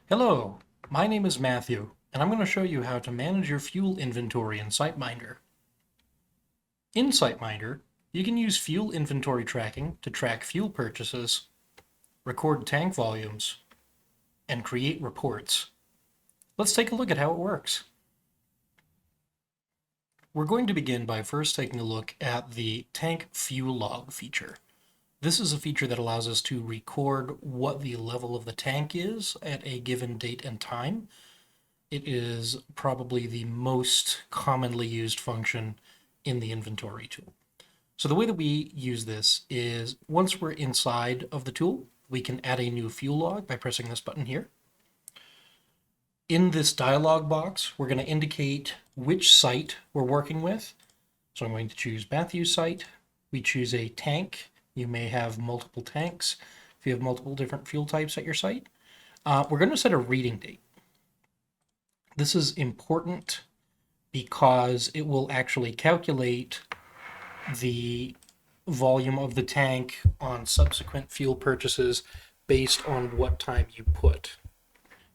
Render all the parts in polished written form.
Hello, my name is Matthew, and I'm going to show you how to manage your fuel inventory in Siteminder. In Siteminder, you can use fuel inventory tracking to track fuel purchases, record tank volumes, and create reports. Let's take a look at how it works. We're going to begin by first taking a look at the tank fuel log feature. This is a feature that allows us to record what the level of the tank is at a given date and time. It is probably the most commonly used function in the inventory tool. So the way that we use this is once we're inside of the tool, we can add a new fuel log by pressing this button here. In this dialog box, we're going to indicate which site we're working with. So I'm going to choose Matthew's site. We choose a tank. You may have multiple tanks if you have multiple different fuel types at your site. We're going to set a reading date. This is important because it will actually calculate the volume of the tank on subsequent fuel purchases based on what time you put.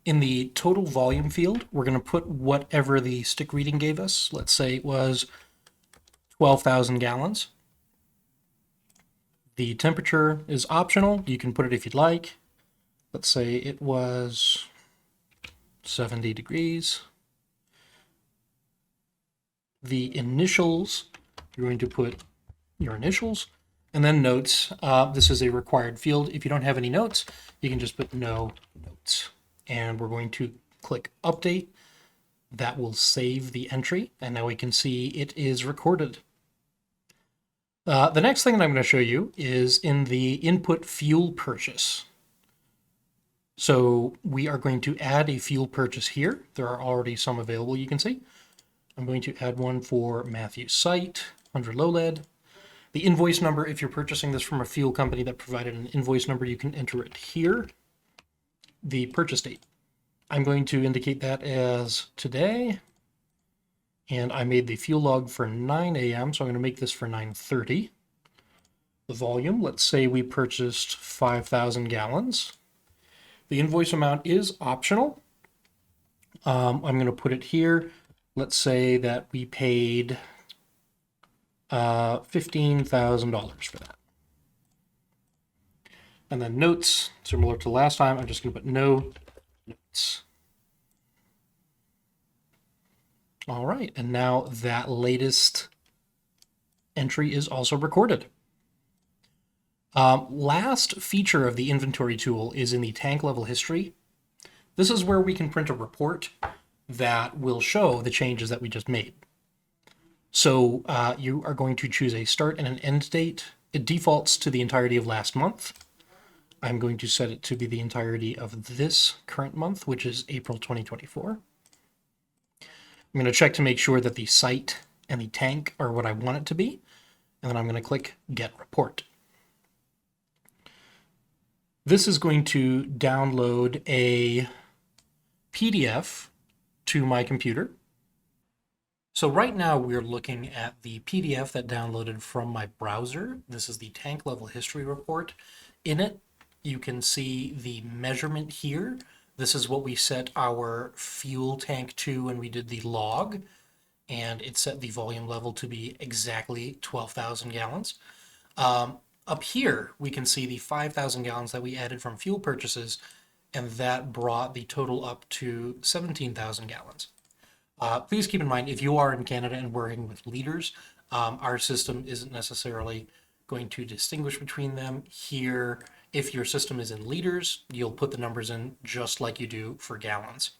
In the total volume field, we're going to put whatever the stick reading gave us. Let's say it was 12,000 gallons. The temperature is optional. You can put it if you'd like. Let's say it was 70 degrees. The initials, you're going to put your initials, and then notes. This is a required field. If you don't have any notes, you can just put no notes. And we're going to click update. That will save the entry, and now we can see it is recorded. The next thing that I'm going to show you is in the input fuel purchase. So we are going to add a fuel purchase here. There are already some available, you can see. I'm going to add one for Matthew's site, 100 low lead. The invoice number, if you're purchasing this from a fuel company that provided an invoice number, you can enter it here. The purchase date, I'm going to indicate that as today. And I made the fuel log for 9 a.m., so I'm going to make this for 9:30. The volume, let's say we purchased 5,000 gallons. The invoice amount is optional. I'm going to put it here. Let's say that we paid $15,000 for that. And then notes, similar to last time, I'm just going to put no notes. All right, and now that latest entry is also recorded. Last feature of the inventory tool is in the tank level history. This is where we can print a report that will show the changes that we just made. So you are going to choose a start and an end date. It defaults to the entirety of last month. I'm going to set it to be the entirety of this current month, which is April 2024. I'm going to check to make sure that the site and the tank are what I want it to be, and then I'm going to click Get Report. This is going to download a PDF to my computer. So right now we're looking at the PDF that downloaded from my browser. This is the tank level history report. In it, you can see the measurement here. This is what we set our fuel tank to when we did the log, and it set the volume level to be exactly 12,000 gallons. Up here, we can see the 5,000 gallons that we added from fuel purchases, and that brought the total up to 17,000 gallons. Please keep in mind, if you are in Canada and working with liters, our system isn't necessarily going to distinguish between them. Here, if your system is in liters, you'll put the numbers in just like you do for gallons.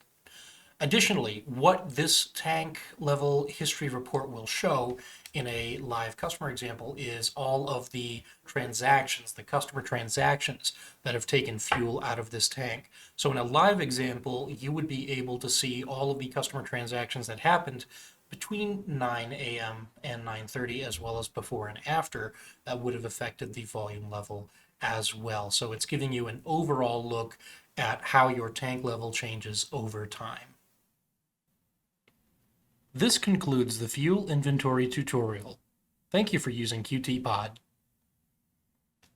Additionally, what this tank level history report will show in a live customer example is all of the transactions, the customer transactions that have taken fuel out of this tank. So in a live example, you would be able to see all of the customer transactions that happened between 9 a.m. and 9:30, as well as before and after, that would have affected the volume level as well. So it's giving you an overall look at how your tank level changes over time. This concludes the fuel inventory tutorial. Thank you for using QTpod.